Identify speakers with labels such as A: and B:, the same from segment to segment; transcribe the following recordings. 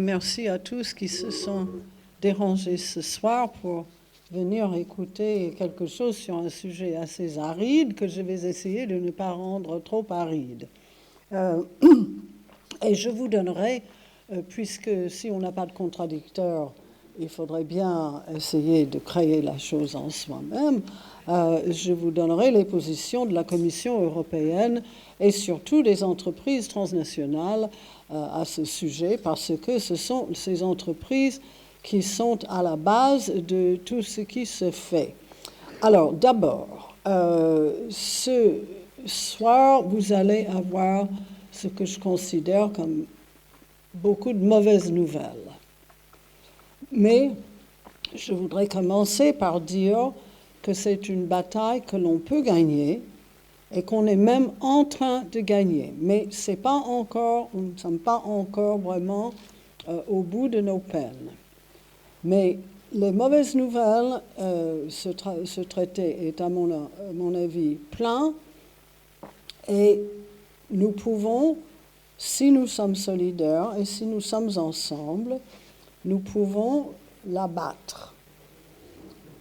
A: Merci à tous qui se sont dérangés ce soir pour venir écouter quelque chose sur un sujet assez aride que je vais essayer de ne pas rendre trop aride. Et je vous donnerai, puisque si on n'a pas de contradicteur, il faudrait bien essayer de créer la chose en soi-même, je vous donnerai les positions de la Commission européenne et surtout des entreprises transnationales à ce sujet, parce que ce sont ces entreprises qui sont à la base de tout ce qui se fait. Alors, d'abord, ce soir, vous allez avoir ce que je considère comme beaucoup de mauvaises nouvelles. Mais je voudrais commencer par dire que c'est une bataille que l'on peut gagner et qu'on est même en train de gagner. Mais c'est pas encore, nous ne sommes pas encore vraiment au bout de nos peines. Mais les mauvaises nouvelles, ce traité est à mon avis plein et nous pouvons, si nous sommes solidaires et si nous sommes ensemble, nous pouvons l'abattre.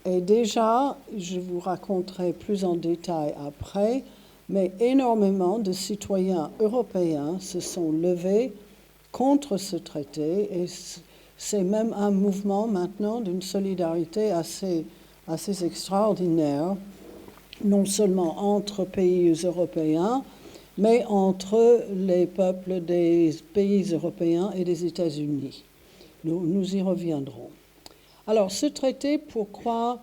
A: Et déjà, je vous raconterai plus en détail après, mais énormément de citoyens européens se sont levés contre ce traité et c'est même un mouvement maintenant d'une solidarité assez extraordinaire, non seulement entre pays européens, mais entre les peuples des pays européens et des États-Unis. Nous y reviendrons. Alors, ce traité, pourquoi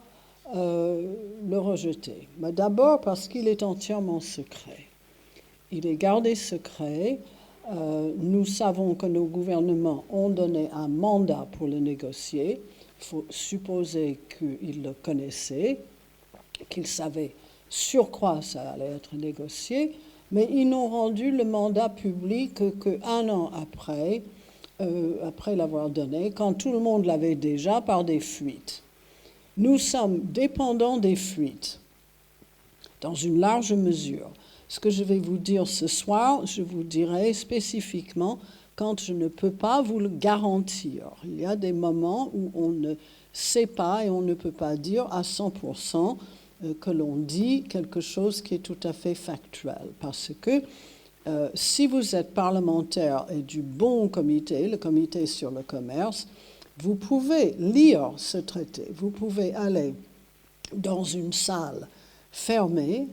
A: le rejeter? D'abord parce qu'il est entièrement secret. Il est gardé secret. Nous savons que nos gouvernements ont donné un mandat pour le négocier. Il faut supposer qu'ils le connaissaient, qu'ils savaient sur quoi ça allait être négocié, mais ils n'ont rendu le mandat public qu'un an après l'avoir donné, quand tout le monde l'avait déjà par des fuites. Nous sommes dépendants des fuites, dans une large mesure. Ce que je vais vous dire ce soir, je vous dirai spécifiquement quand je ne peux pas vous le garantir. Il y a des moments où on ne sait pas et on ne peut pas dire à 100% que l'on dit quelque chose qui est tout à fait factuel. Parce que si vous êtes parlementaire et du bon comité, le comité sur le commerce, vous pouvez lire ce traité. Vous pouvez aller dans une salle fermée,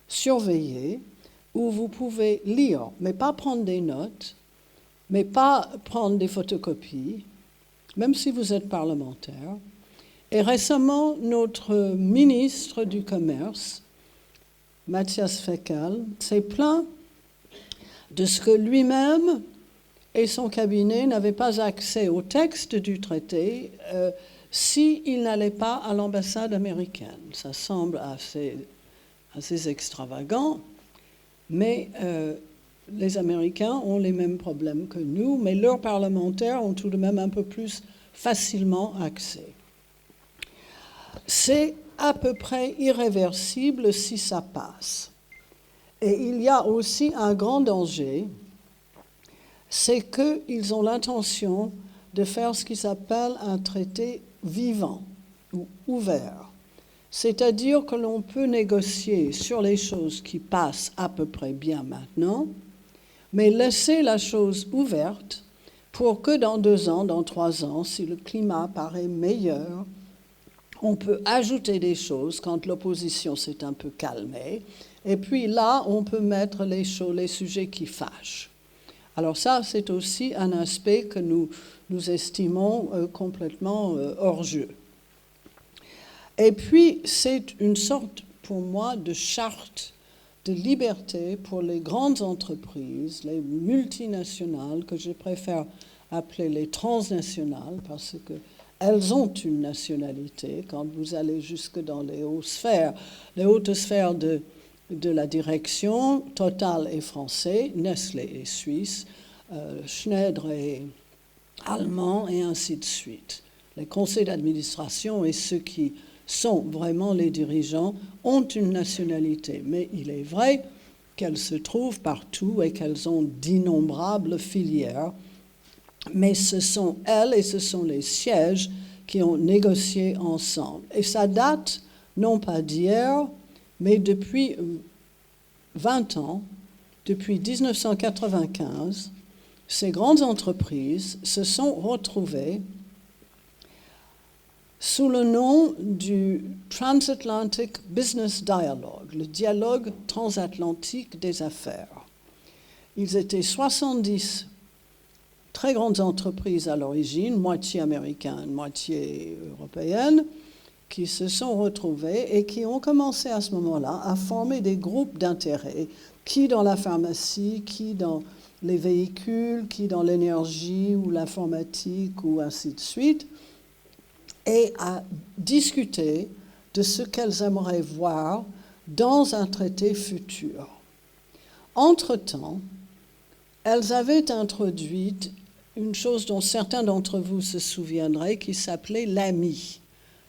A: surveillée, où vous pouvez lire, mais pas prendre des notes, mais pas prendre des photocopies, même si vous êtes parlementaire. Et récemment, notre ministre du Commerce, Matthias Fäkel, s'est plaint de ce que lui-même et son cabinet n'avaient pas accès au texte du traité s'ils n'allaient pas à l'ambassade américaine. Ça semble assez extravagant, mais les Américains ont les mêmes problèmes que nous, mais leurs parlementaires ont tout de même un peu plus facilement accès. C'est à peu près irréversible si ça passe. Et il y a aussi un grand danger, c'est qu'ils ont l'intention de faire ce qui s'appelle un traité vivant ou ouvert. C'est-à-dire que l'on peut négocier sur les choses qui passent à peu près bien maintenant, mais laisser la chose ouverte pour que dans 2 ans, dans 3 ans, si le climat paraît meilleur, on peut ajouter des choses quand l'opposition s'est un peu calmée. Et puis là, on peut mettre les sujets qui fâchent. Alors ça, c'est aussi un aspect que nous estimons complètement hors jeu. Et puis, c'est une sorte, pour moi, de charte de liberté pour les grandes entreprises, les multinationales, que je préfère appeler les transnationales, parce qu'elles ont une nationalité. Quand vous allez jusque dans les hautes sphères de la direction, Total est français, Nestlé est suisse, Schneider est allemand, et ainsi de suite. Les conseils d'administration et ceux qui sont vraiment les dirigeants ont une nationalité, mais il est vrai qu'elles se trouvent partout et qu'elles ont d'innombrables filières mais ce sont elles et ce sont les sièges qui ont négocié ensemble. Et ça date non pas d'hier, mais depuis 20 ans, depuis 1995, ces grandes entreprises se sont retrouvées sous le nom du Transatlantic Business Dialogue, le dialogue transatlantique des affaires. Ils étaient 70 très grandes entreprises à l'origine, moitié américaines, moitié européennes, qui se sont retrouvées et qui ont commencé à ce moment-là à former des groupes d'intérêt, qui dans la pharmacie, qui dans les véhicules, qui dans l'énergie ou l'informatique ou ainsi de suite, et à discuter de ce qu'elles aimeraient voir dans un traité futur. Entre-temps, elles avaient introduit une chose dont certains d'entre vous se souviendraient, qui s'appelait l'AMI,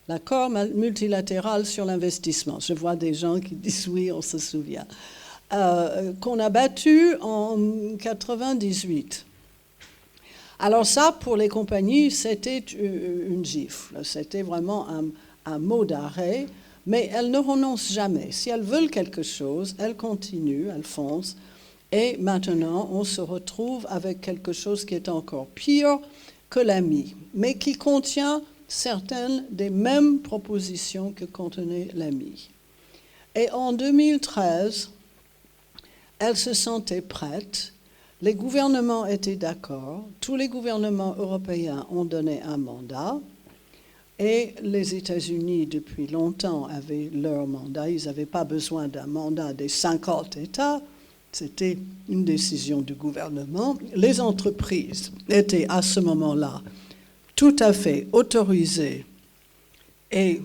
A: l'accord multilatéral sur l'investissement. Je vois des gens qui disent oui, on se souvient. Qu'on a battu en 1998. Alors ça, pour les compagnies, c'était une gifle. C'était vraiment un mot d'arrêt, mais elles ne renoncent jamais. Si elles veulent quelque chose, elles continuent, elles foncent. Et maintenant, on se retrouve avec quelque chose qui est encore pire que l'AMI, mais qui contient certaines des mêmes propositions que contenait l'AMI. Et en 2013, elles se sentaient prêtes. Les gouvernements étaient d'accord. Tous les gouvernements européens ont donné un mandat. Et les États-Unis, depuis longtemps, avaient leur mandat. Ils n'avaient pas besoin d'un mandat des 50 États. C'était une décision du gouvernement. Les entreprises étaient à ce moment-là tout à fait autorisées et,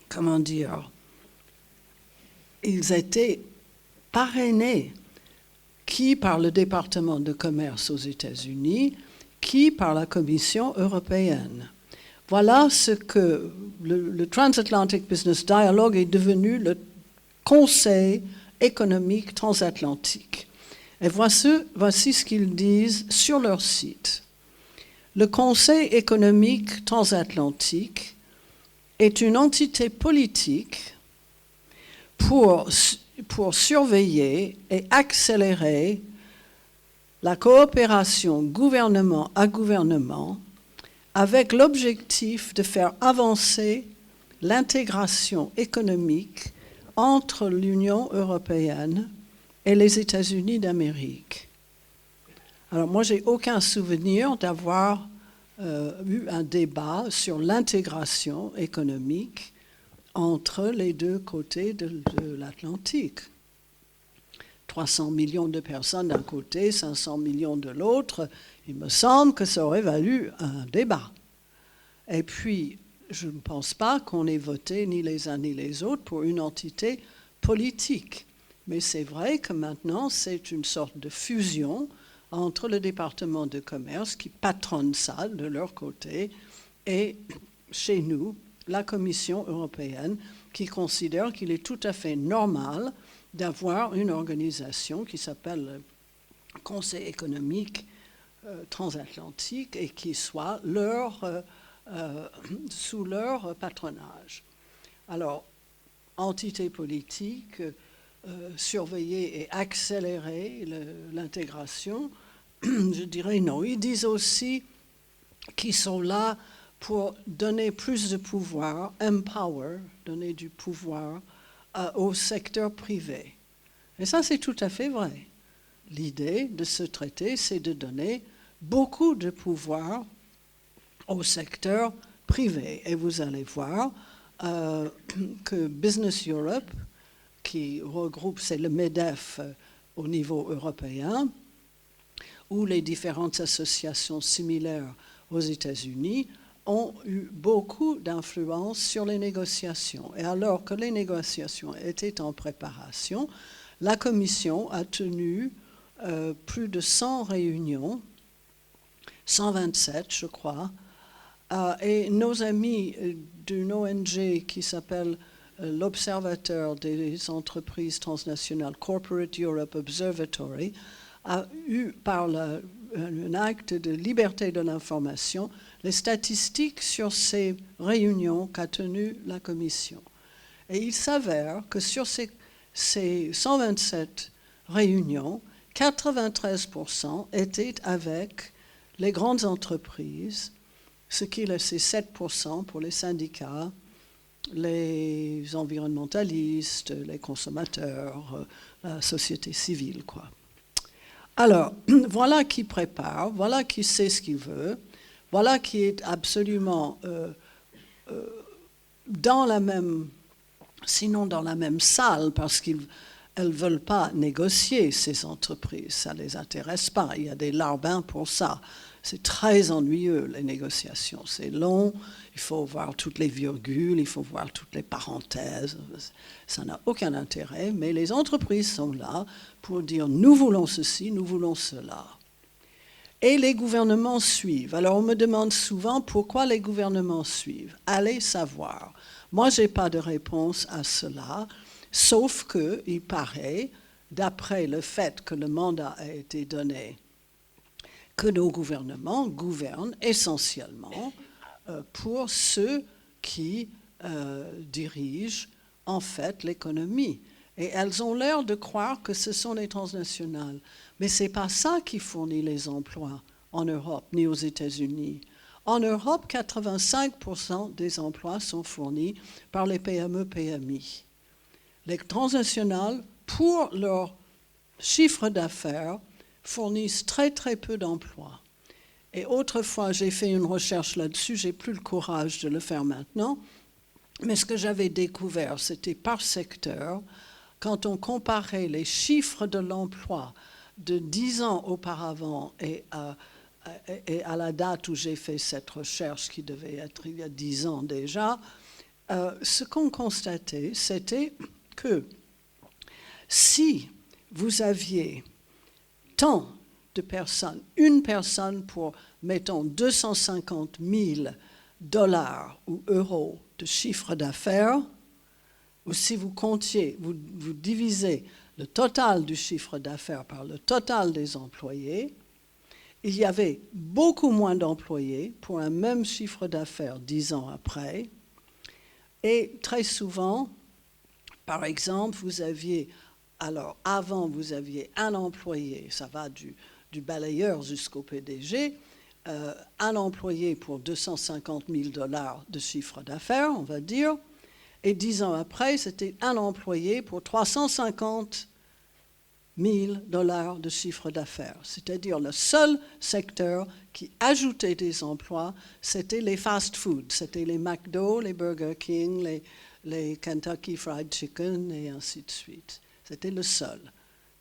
A: comment dire, ils étaient parrainés, qui par le département de commerce aux États-Unis, qui par la Commission européenne. Voilà ce que le Transatlantic Business Dialogue est devenu, le Conseil économique transatlantique. Et voici ce qu'ils disent sur leur site. Le Conseil économique transatlantique est une entité politique pour surveiller et accélérer la coopération gouvernement à gouvernement avec l'objectif de faire avancer l'intégration économique entre l'Union européenne et les États-Unis d'Amérique. Alors moi, j'ai aucun souvenir d'avoir eu un débat sur l'intégration économique entre les deux côtés de l'Atlantique. 300 millions de personnes d'un côté, 500 millions de l'autre, il me semble que ça aurait valu un débat. Et puis, je ne pense pas qu'on ait voté ni les uns ni les autres pour une entité politique. Mais c'est vrai que maintenant, c'est une sorte de fusion entre le département de commerce qui patronne ça de leur côté et chez nous, la Commission européenne qui considère qu'il est tout à fait normal d'avoir une organisation qui s'appelle le Conseil économique transatlantique et qui soit sous leur patronage. Alors, entité politique, surveiller et accélérer l'intégration, je dirais non. Ils disent aussi qu'ils sont là pour donner plus de pouvoir, empower, donner du pouvoir au secteur privé. Et ça, c'est tout à fait vrai. L'idée de ce traité, c'est de donner beaucoup de pouvoir au secteur privé. Et vous allez voir que Business Europe, qui regroupe, c'est le MEDEF au niveau européen, ou les différentes associations similaires aux États-Unis, ont eu beaucoup d'influence sur les négociations. Et alors que les négociations étaient en préparation, la Commission a tenu plus de 100 réunions, 127 je crois, et nos amis d'une ONG qui s'appelle l'Observateur des entreprises transnationales, Corporate Europe Observatory, a eu par un acte de liberté de l'information, les statistiques sur ces réunions qu'a tenues la Commission. Et il s'avère que sur ces 127 réunions, 93% étaient avec les grandes entreprises, ce qui laissait 7% pour les syndicats, les environnementalistes, les consommateurs, la société civile, quoi. Alors, voilà qui prépare, voilà qui sait ce qu'il veut, voilà qui est absolument dans la même, sinon dans la même salle, parce qu'elles ne veulent pas négocier, ces entreprises, ça ne les intéresse pas, il y a des larbins pour ça. C'est très ennuyeux, les négociations, c'est long, il faut voir toutes les virgules, il faut voir toutes les parenthèses, ça n'a aucun intérêt, mais les entreprises sont là pour dire nous voulons ceci, nous voulons cela. Et les gouvernements suivent. Alors on me demande souvent pourquoi les gouvernements suivent. Allez savoir. Moi, je n'ai pas de réponse à cela, sauf qu'il paraît, d'après le fait que le mandat a été donné, que nos gouvernements gouvernent essentiellement pour ceux qui dirigent en fait l'économie. Et elles ont l'air de croire que ce sont les transnationales. Mais ce n'est pas ça qui fournit les emplois en Europe ni aux États-Unis. En Europe, 85% des emplois sont fournis par les PME-PMI. Les transnationales, pour leur chiffre d'affaires, fournissent très très peu d'emplois. Et autrefois, j'ai fait une recherche là-dessus, j'ai plus le courage de le faire maintenant, mais ce que j'avais découvert, c'était par secteur, quand on comparait les chiffres de l'emploi de 10 ans auparavant et à la date où j'ai fait cette recherche, qui devait être il y a 10 ans déjà, ce qu'on constatait, c'était que si vous aviez tant de personnes, une personne pour, mettons, 250 000 $ ou euros de chiffre d'affaires, ou si vous comptiez, vous divisez le total du chiffre d'affaires par le total des employés, il y avait beaucoup moins d'employés pour un même chiffre d'affaires 10 ans après. Et très souvent, par exemple, vous aviez, alors avant vous aviez un employé, ça va du balayeur jusqu'au PDG, un employé pour 250 000 $ de chiffre d'affaires, on va dire, et 10 ans après, c'était un employé pour 350 000 $ de chiffre d'affaires. C'est-à-dire le seul secteur qui ajoutait des emplois, c'était les fast-foods, c'était les McDo, les Burger King, les Kentucky Fried Chicken et ainsi de suite. C'était le seul.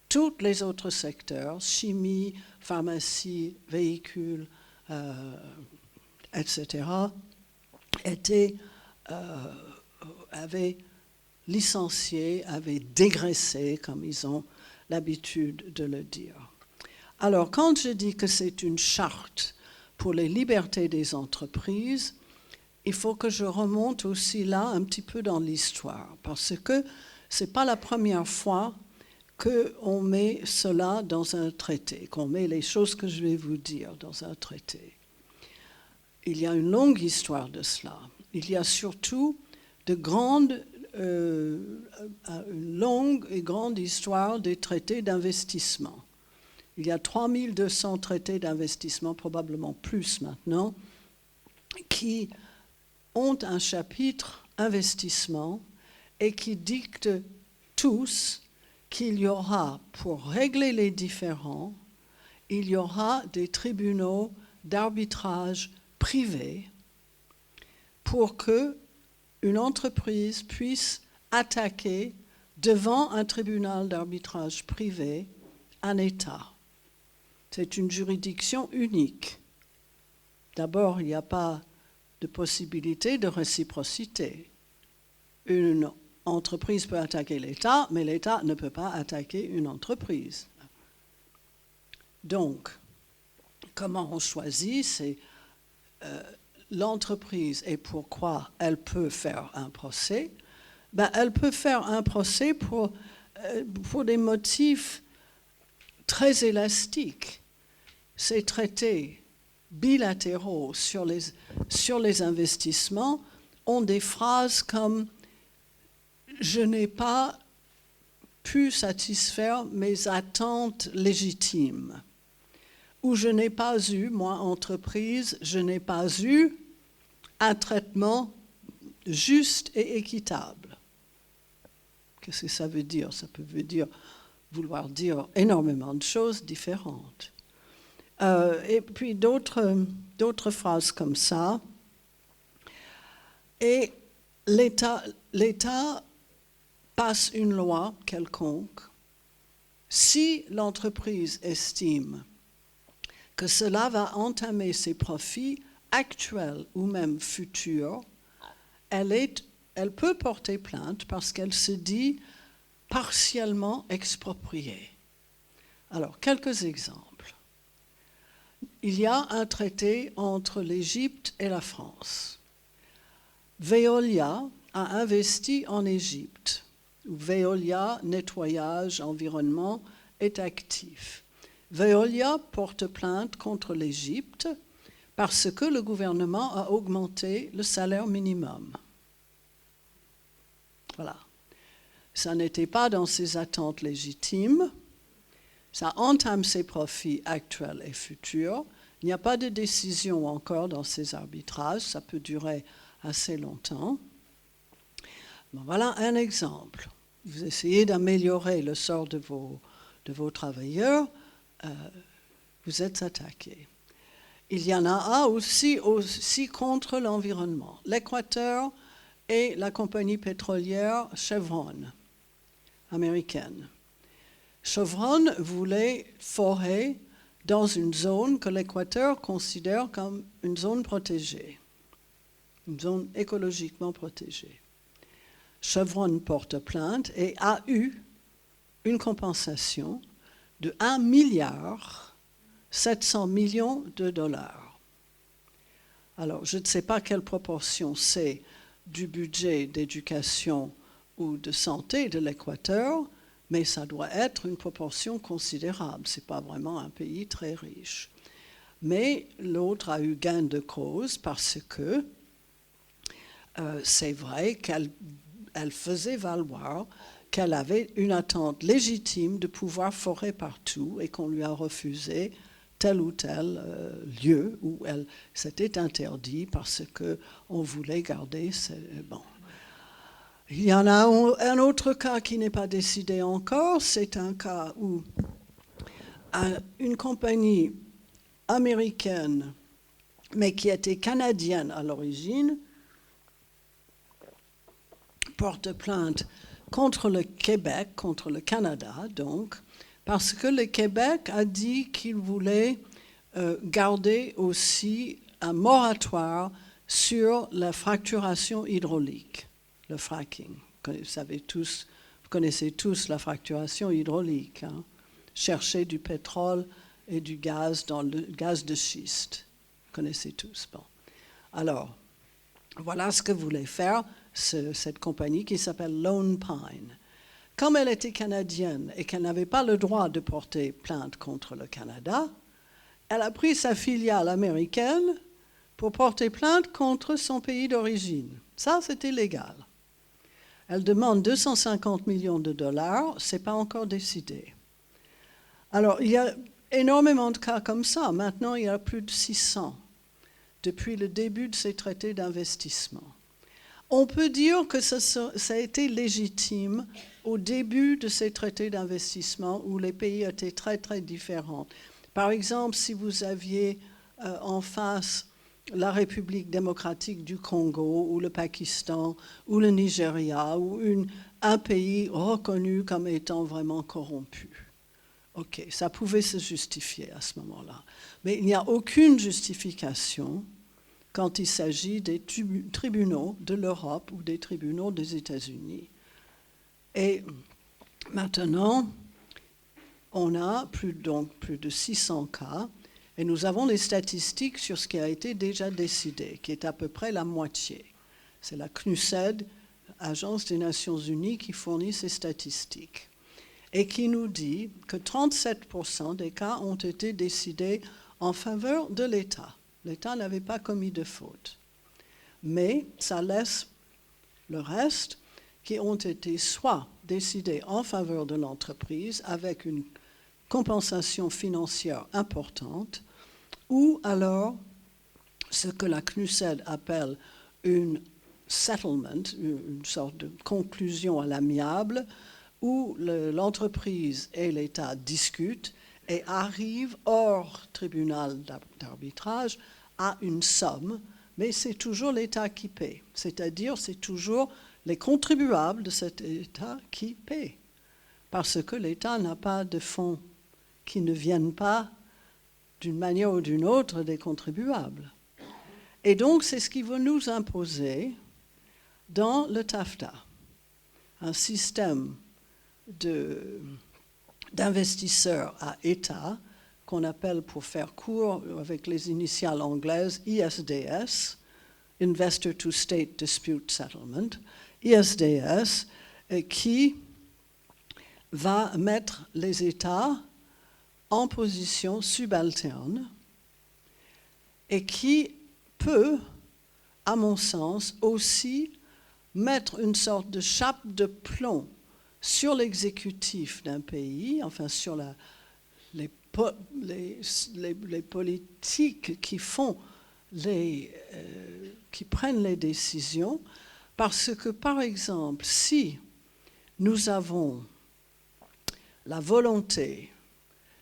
A: Tous les autres secteurs, chimie, pharmacie, véhicules, etc., avaient licencié, avaient dégraissé, comme ils ont l'habitude de le dire. Alors, quand je dis que c'est une charte pour les libertés des entreprises, il faut que je remonte aussi là un petit peu dans l'histoire, parce que ce n'est pas la première fois qu'on met cela dans un traité, qu'on met les choses que je vais vous dire dans un traité. Il y a une longue histoire de cela. Il y a surtout une longue et grande histoire des traités d'investissement. Il y a 3200 traités d'investissement, probablement plus maintenant, qui ont un chapitre investissement et qui dictent tous qu'il y aura, pour régler les différends, il y aura des tribunaux d'arbitrage privés pour qu'une entreprise puisse attaquer devant un tribunal d'arbitrage privé un État. C'est une juridiction unique. D'abord, il n'y a pas de possibilité de réciprocité. Une entreprise peut attaquer l'État, mais l'État ne peut pas attaquer une entreprise. Donc, comment on choisit, c'est l'entreprise et pourquoi elle peut faire un procès. Elle peut faire un procès pour des motifs très élastiques. ces traités bilatéraux sur les investissements ont des phrases comme « Je n'ai pas pu satisfaire mes attentes légitimes » ou « Je n'ai pas eu, moi, entreprise, je n'ai pas eu un traitement juste et équitable ». Qu'est-ce que ça veut dire? Ça peut vouloir dire énormément de choses différentes. Et puis d'autres phrases comme ça. Et l'État passe une loi quelconque. Si l'entreprise estime que cela va entamer ses profits actuels ou même futurs, elle peut porter plainte parce qu'elle se dit partiellement expropriée. Alors, quelques exemples. Il y a un traité entre l'Égypte et la France. Veolia a investi en Égypte. Veolia, nettoyage, environnement, est actif. Veolia porte plainte contre l'Égypte parce que le gouvernement a augmenté le salaire minimum. Voilà. Ça n'était pas dans ses attentes légitimes. Ça entame ses profits actuels et futurs. Il n'y a pas de décision encore dans ces arbitrages. Ça peut durer assez longtemps. Bon, voilà un exemple. Vous essayez d'améliorer le sort de vos travailleurs. Vous êtes attaqués. Il y en a aussi contre l'environnement. L'Équateur et la compagnie pétrolière Chevron, américaine. Chevron voulait forer dans une zone que l'Équateur considère comme une zone protégée, une zone écologiquement protégée. Chevron porte plainte et a eu une compensation de 1,7 milliard de dollars. Alors, je ne sais pas quelle proportion c'est du budget d'éducation ou de santé de l'Équateur, mais ça doit être une proportion considérable. Ce n'est pas vraiment un pays très riche. Mais l'autre a eu gain de cause parce que c'est vrai qu'elle faisait valoir qu'elle avait une attente légitime de pouvoir forer partout et qu'on lui a refusé tel ou tel lieu où c'était interdit parce qu'on voulait garder... Bon. Il y en a un autre cas qui n'est pas décidé encore. C'est un cas où une compagnie américaine, mais qui était canadienne à l'origine, porte plainte contre le Québec, contre le Canada, donc, parce que le Québec a dit qu'il voulait garder aussi un moratoire sur la fracturation hydraulique, le fracking. Vous connaissez tous la fracturation hydraulique, hein? Chercher du pétrole et du gaz dans le gaz de schiste. Vous connaissez tous. Bon. Alors, voilà ce que voulait faire cette compagnie qui s'appelle Lone Pine. Comme elle était canadienne et qu'elle n'avait pas le droit de porter plainte contre le Canada, elle a pris sa filiale américaine pour porter plainte contre son pays d'origine. Ça, c'était légal. Elle demande 250 millions de dollars, ce n'est pas encore décidé. Alors, il y a énormément de cas comme ça. Maintenant, il y a plus de 600 depuis le début de ces traités d'investissement. On peut dire que ça a été légitime au début de ces traités d'investissement où les pays étaient très, très différents. Par exemple, si vous aviez en face la République démocratique du Congo ou le Pakistan ou le Nigeria ou un pays reconnu comme étant vraiment corrompu. OK, ça pouvait se justifier à ce moment-là. Mais il n'y a aucune justification quand il s'agit des tribunaux de l'Europe ou des tribunaux des États-Unis. Et maintenant, on a plus de 600 cas, et nous avons les statistiques sur ce qui a été déjà décidé, qui est à peu près la moitié. C'est la CNUSED, Agence des Nations Unies, qui fournit ces statistiques, et qui nous dit que 37% des cas ont été décidés en faveur de l'État. L'État n'avait pas commis de faute. Mais ça laisse le reste qui ont été soit décidés en faveur de l'entreprise avec une compensation financière importante, ou alors ce que la CNUSED appelle une settlement, une sorte de conclusion à l'amiable, où l'entreprise et l'État discutent et arrivent hors tribunal d'arbitrage à une somme, mais c'est toujours l'État qui paie. C'est-à-dire, c'est toujours les contribuables de cet État qui paient, parce que l'État n'a pas de fonds qui ne viennent pas d'une manière ou d'une autre des contribuables. Et donc, c'est ce qui va nous imposer dans le TAFTA, un système d'investisseurs à État qu'on appelle, pour faire court avec les initiales anglaises, ISDS, Investor to State Dispute Settlement, ISDS, qui va mettre les États en position subalterne et qui peut, à mon sens, aussi mettre une sorte de chape de plomb sur l'exécutif d'un pays, enfin sur les politiques qui prennent les décisions, parce que, par exemple, si nous avons la volonté,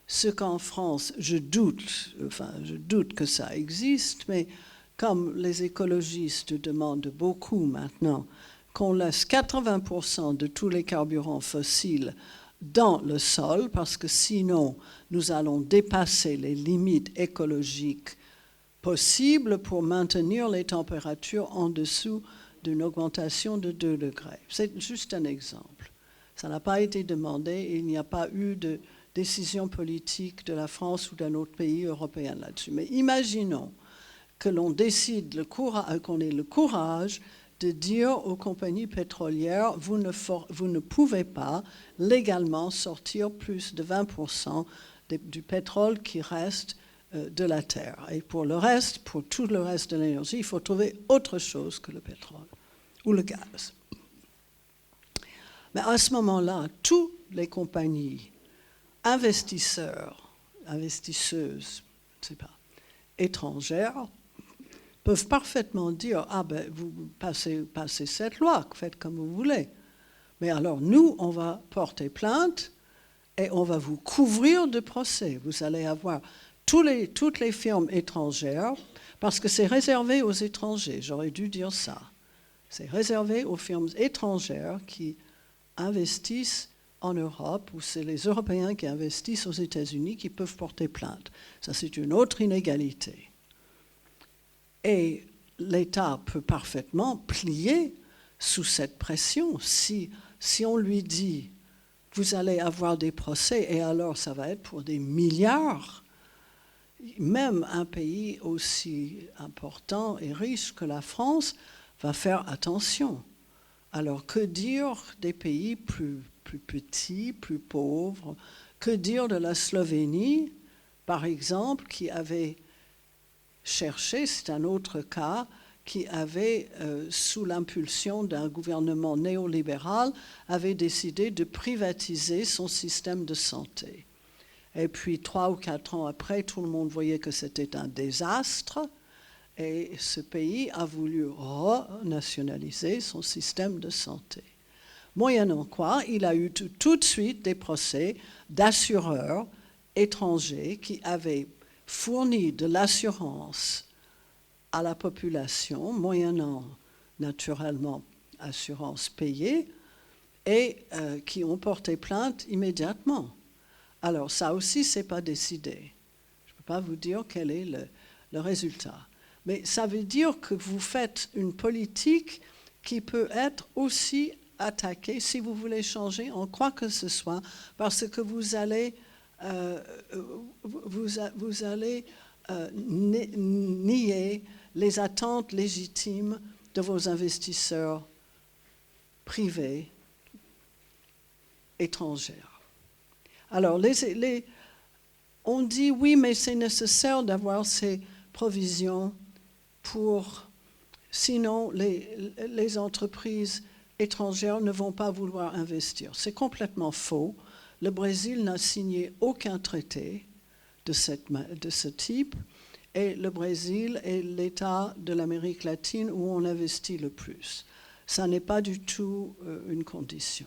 A: ce qu'en France, je doute que ça existe, mais comme les écologistes demandent beaucoup maintenant, qu'on laisse 80% de tous les carburants fossiles dans le sol, parce que sinon, nous allons dépasser les limites écologiques possibles pour maintenir les températures en dessous d'une augmentation de 2 degrés. C'est juste un exemple. Ça n'a pas été demandé et il n'y a pas eu de décision politique de la France ou d'un autre pays européen là-dessus. Mais imaginons que l'on décide, qu'on ait le courage de dire aux compagnies pétrolières, vous ne pouvez pas légalement sortir plus de 20% du pétrole qui reste de la terre. Et pour le reste, pour tout le reste de l'énergie, il faut trouver autre chose que le pétrole ou le gaz. Mais à ce moment-là, toutes les compagnies investisseuses, je ne sais pas, étrangères, peuvent parfaitement dire, ah ben, vous passez cette loi, faites comme vous voulez. Mais alors nous, on va porter plainte et on va vous couvrir de procès. Vous allez avoir toutes les firmes étrangères, parce que c'est réservé aux étrangers, j'aurais dû dire ça. C'est réservé aux firmes étrangères qui investissent en Europe, ou c'est les Européens qui investissent aux États-Unis qui peuvent porter plainte. Ça, c'est une autre inégalité. Et l'État peut parfaitement plier sous cette pression. Si on lui dit, vous allez avoir des procès, et alors ça va être pour des milliards, même un pays aussi important et riche que la France va faire attention. Alors que dire des pays plus petits, plus pauvres? Que dire de la Slovénie, par exemple, qui avait cherché, c'est un autre cas, qui avait, sous l'impulsion d'un gouvernement néolibéral, avait décidé de privatiser son système de santé. Et puis 3 ou 4 ans après, tout le monde voyait que c'était un désastre, et ce pays a voulu renationaliser son système de santé. Moyennant quoi, il a eu tout de suite des procès d'assureurs étrangers qui avaient fourni de l'assurance à la population, moyennant naturellement assurance payée, et qui ont porté plainte immédiatement. Alors ça aussi, ce n'est pas décidé. Je ne peux pas vous dire quel est le résultat. Mais ça veut dire que vous faites une politique qui peut être aussi attaquée si vous voulez changer en quoi que ce soit, parce que vous allez nier les attentes légitimes de vos investisseurs privés étrangers. Alors, On dit oui, mais c'est nécessaire d'avoir ces provisions sinon les entreprises étrangères ne vont pas vouloir investir. C'est complètement faux. Le Brésil n'a signé aucun traité de ce type et le Brésil est l'État de l'Amérique latine où on investit le plus. Ça n'est pas du tout une condition.